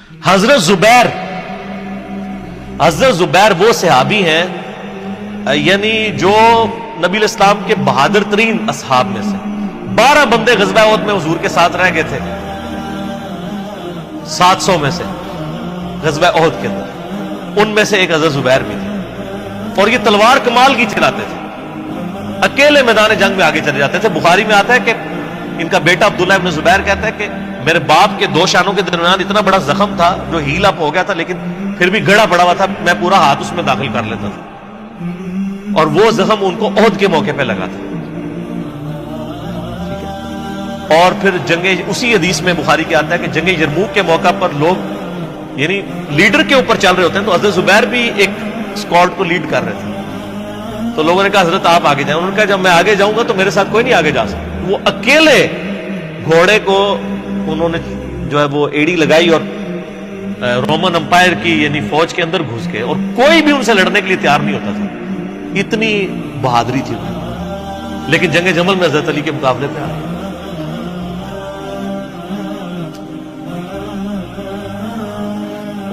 حضرت زبیر وہ صحابی ہیں یعنی جو نبی علیہ السلام کے بہادر ترین اصحاب میں سے 12 بندے غزوہ احد میں حضور کے ساتھ رہ گئے تھے 700 میں سے غزوہ احد کے اندر، ان میں سے ایک حضرت زبیر بھی تھے، اور یہ تلوار کمال کی چلاتے تھے، اکیلے میدان جنگ میں آگے چلے جاتے تھے۔ بخاری میں آتا ہے کہ ان کا بیٹا عبداللہ ابن زبیر کہتا ہے کہ میرے باپ کے 2 شانوں کے درمیان اتنا بڑا زخم تھا جو ہیل اپ ہو گیا تھا، لیکن پھر بھی گڑا پڑا ہوا تھا، میں پورا ہاتھ اس میں داخل کر لیتا تھا، اور وہ زخم ان کو احد کے موقع پہ لگا تھا۔ اور پھر اسی حدیث میں بخاری کے آتا ہے کہ جنگ یرموک کے موقع پر لوگ یعنی لیڈر کے اوپر چل رہے ہوتے ہیں، تو حضرت زبیر بھی ایک اسکواڈ کو لیڈ کر رہے تھے، تو لوگوں نے کہا حضرت آپ آگے جائیں، انہوں نے کہا جب میں آگے جاؤں گا تو میرے ساتھ کوئی نہیں آگے جا سکتا۔ وہ اکیلے گھوڑے کو انہوں نے جو ہے وہ ایڑی لگائی اور رومن امپائر کی یعنی فوج کے اندر گھس گئے، اور کوئی بھی ان سے لڑنے کے لیے تیار نہیں ہوتا تھا، اتنی بہادری تھی انہیں، لیکن جنگ جمل میں حضرت علی کے مقابلے پہ آ گئے۔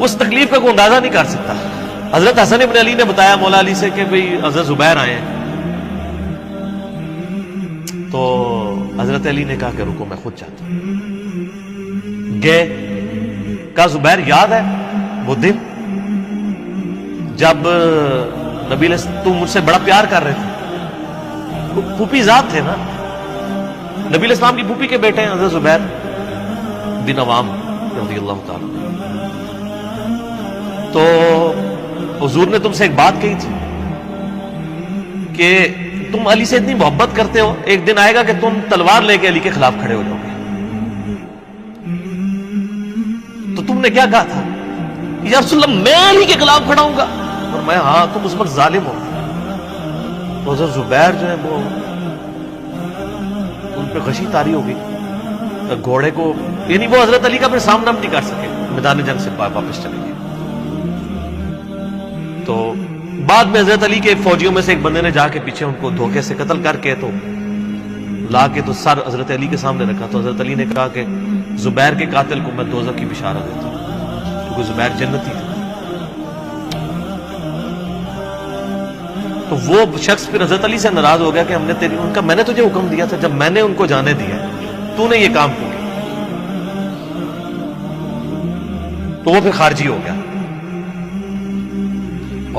اس تکلیف کا کوئی اندازہ نہیں کر سکتا۔ حضرت حسن ابن علی نے بتایا مولا علی سے کہ بھئی حضرت زبیر آئے ہیں، تو حضرت علی نے کہا کہ رکو میں خود چاہتا ہوں۔ گئے، کہا زبیر یاد ہے وہ دن جب نبی تم مجھ سے بڑا پیار کر رہے تھے، پھوپھی ذات تھے نا، نبی علیہ السلام کی پھوپھی کے بیٹے ہیں حضرت زبیر بن عوام رضی اللہ تعالی۔ تو حضور نے تم سے ایک بات کہی تھی کہ تم علی سے اتنی محبت کرتے ہو، ایک دن آئے گا کہ تم تلوار لے کے علی کے خلاف کھڑے ہو جاؤ گے۔ تو تم نے کیا کہا تھا؟ یا رسول اللہ میں علی کے خلاف کھڑا ہوں گا؟ اور میں ہاں تم اس وقت ظالم ہو۔ تو حضرت زبیر جو ہے وہ ان پہ غشی طاری ہو گئی، گھوڑے کو یعنی وہ حضرت علی کا پھر سامنا نہیں کر سکے، میدان جنگ سے واپس چلے گئے۔ تو بعد میں حضرت علی کے فوجیوں میں سے ایک بندے نے جا کے پیچھے ان کو دھوکے سے قتل کر کے تو لا کے تو سر حضرت علی کے سامنے رکھا، تو حضرت علی نے کہا کہ زبیر کے قاتل کو میں دوزخ کی بشارت دیتا ہوں، کیونکہ زبیر جنتی تھا۔ تو وہ شخص پھر حضرت علی سے ناراض ہو گیا کہ ہم نے ان کا میں نے تجھے حکم دیا تھا، جب میں نے ان کو جانے دیا تو نے یہ کام کیوں کیا؟ تو وہ پھر خارجی ہو گیا۔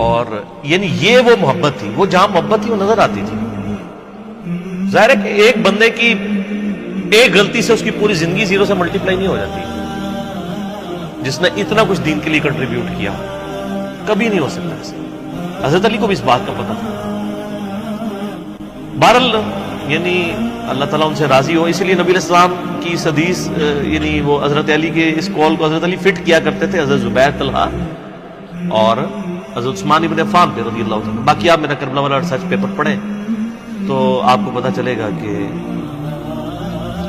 اور یعنی یہ وہ محبت تھی، وہ جہاں محبت تھی وہ نظر آتی تھی۔ ظاہر ہے کہ ایک بندے کی ایک غلطی سے اس کی پوری زندگی 0 سے ملٹیپلائی نہیں ہو جاتی، جس نے اتنا کچھ دین کے لیے کنٹریبیوٹ کیا کبھی نہیں ہو سکتا ایسا۔ حضرت علی کو بھی اس بات کا پتہ تھا۔ بہرحال یعنی اللہ تعالیٰ ان سے راضی ہو، اسی لیے نبی علیہ السلام کی اس حدیث یعنی وہ حضرت علی کے اس قول کو حضرت علی فٹ کیا کرتے تھے، حضرت زبیر، طلحہ اور حضرت عثمان ابن عفان پہ رضی اللہ عنہ۔ باقی آپ میرا کربلا والا ریسرچ پیپر پڑھیں تو آپ کو پتہ چلے گا کہ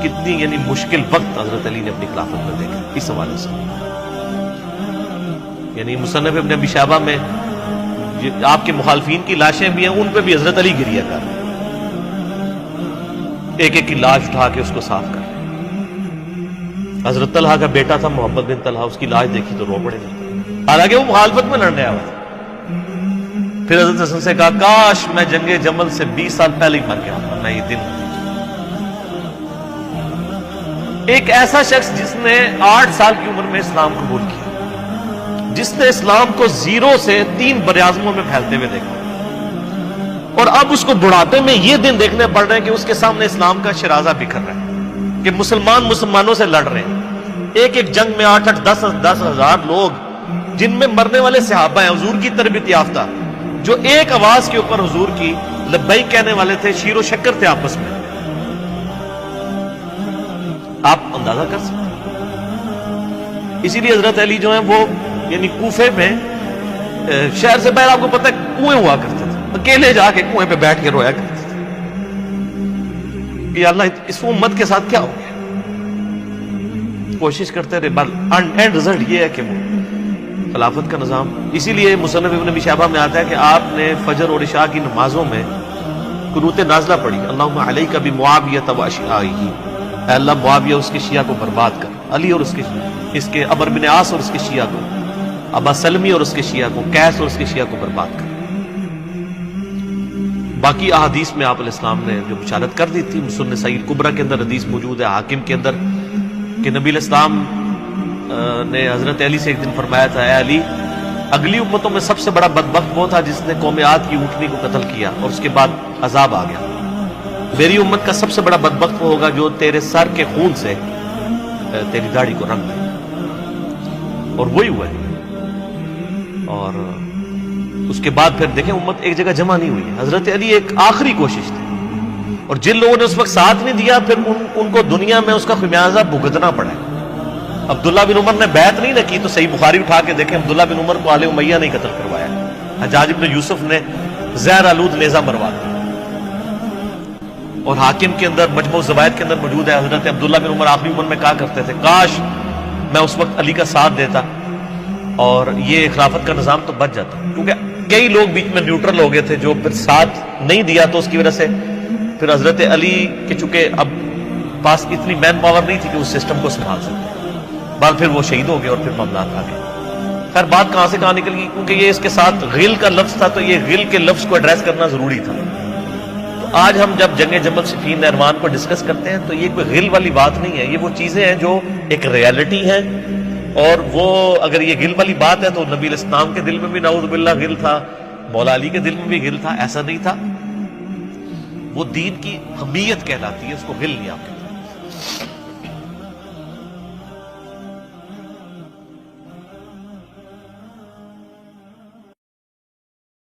کتنی یعنی مشکل وقت حضرت علی نے اپنی خلافت میں دیکھا اس حوالے سے۔ یعنی مصنف ابن ابی شیبہ میں آپ کے مخالفین کی لاشیں بھی ہیں، ان پہ بھی حضرت علی گریہ کر رہے ہیں، ایک ایک کی لاش اٹھا کے اس کو صاف کر رہے ہیں۔ حضرت طلحہ کا بیٹا تھا محمد بن طلحہ، اس کی لاش دیکھی تو رو پڑے تھے، حالانکہ وہ مخالفت میں لڑنے آیا تھا۔ پھر حضرت حسن سے کہا کاش میں جنگ جمل سے 20 سال پہلے ہی مر گیا تھا، میں یہ دن۔ ایک ایسا شخص جس نے 8 سال کی عمر میں اسلام قبول کیا، جس نے اسلام کو 0 سے 3 براعظموں میں پھیلتے ہوئے دیکھا، اور اب اس کو بڑھاپے میں یہ دن دیکھنے پڑ رہے ہیں کہ اس کے سامنے اسلام کا شرازہ بکھر رہا ہے، کہ مسلمانوں سے لڑ رہے ہیں۔ ایک ایک جنگ میں 8-8 10 ہزار لوگ، جن میں مرنے والے صحابہ ہیں حضور کی تربیت یافتہ، جو ایک آواز کے اوپر حضور کی لبیک کہنے والے تھے، شیر و شکر تھے آپس میں۔ آپ اندازہ کر سکتے ہیں۔ اسی لیے حضرت علی جو ہیں وہ یعنی کوفے میں شہر سے باہر آپ کو پتہ ہے کنویں ہوا کرتے تھے، اکیلے جا کے کنویں پہ بیٹھ کے رویا کرتے تھے کہ اللہ اس امت کے ساتھ کیا ہو گیا۔ کوشش کرتے رہے، اینڈ رزلٹ یہ ہے کہ وہ خلافت کا نظام۔ اسی لیے مصنف ابن ابی شیبہ میں آتا ہے کہ آپ نے فجر اور عشاء کی نمازوں میں قنوت نازلہ پڑھی، اللہم علیک بمعاویہ و اشیاءہ، اے اللہ معاویہ اس کے شیعہ کو برباد کر۔ علی اور اس کے عمر بن عاص اور اس کے شیعہ کو، ابا سلمی اور اس کے شیعہ کو، قیس اور اس کے شیعہ کو برباد کر۔ باقی احادیث میں آپ علیہ السلام نے جو بشارت کر دی تھی، مسنن نسائی کبریٰ کے اندر حدیث موجود ہے، حاکم کے اندر، کہ نبی علیہ السلام نے حضرت علی سے ایک دن فرمایا تھا، اے علی، اگلی امتوں میں سب سے بڑا بدبخت وہ تھا جس نے قوم عاد کی اونٹنی کو قتل کیا اور اس کے بعد عذاب آ گیا، میری امت کا سب سے بڑا بدبخت وہ ہوگا جو تیرے سر کے خون سے تیری داڑھی کو رنگ دے، اور وہی ہوا ہے۔ اور اس کے بعد پھر دیکھیں امت ایک جگہ جمع نہیں ہوئی ہے، حضرت علی ایک آخری کوشش تھی، اور جن لوگوں نے اس وقت ساتھ نہیں دیا پھر ان کو دنیا میں اس کا خمیازہ بھگتنا پڑا ہے۔ عبداللہ بن عمر نے بیعت نہیں نہ کی تو صحیح بخاری اٹھا کے دیکھیں، عبداللہ بن عمر کو آل امیہ نہیں قتل کروایا، حجاج بن یوسف نے زہر آلود نیزہ مروا دی، اور حاکم کے اندر مجموع الزوائد کے اندر موجود ہے، حضرت عبداللہ بن عمر آخری عمر میں کہا کرتے تھے، کاش میں اس وقت علی کا ساتھ دیتا اور یہ خلافت کا نظام تو بچ جاتا، کیونکہ کئی لوگ بیچ میں نیوٹرل ہو گئے تھے جو پھر ساتھ نہیں دیا، تو اس کی وجہ سے پھر حضرت علی کے چونکہ اب پاس اتنی مین پاور نہیں تھی کہ اس سسٹم کو سنبھال سکتے، بعد پھر وہ شہید ہو گئے اور پھر معاملات آ گئے۔ خیر بات کہاں سے کہاں نکل گئی، کیونکہ یہ اس کے ساتھ غل کا لفظ تھا تو یہ غل کے لفظ کو ایڈریس کرنا ضروری تھا۔ تو آج ہم جب جنگ جمل صفین نہروان کو ڈسکس کرتے ہیں تو یہ کوئی غل والی بات نہیں ہے، یہ وہ چیزیں ہیں جو ایک ریالٹی ہے، اور وہ اگر یہ غل والی بات ہے تو نبی علیہ السلام کے دل میں بھی نعوذ باللہ غل تھا، مولا علی کے دل میں بھی غل تھا، ایسا نہیں تھا، وہ دین کی حمیت کہلاتی ہے، اس کو غل نہیں آپ کہتے۔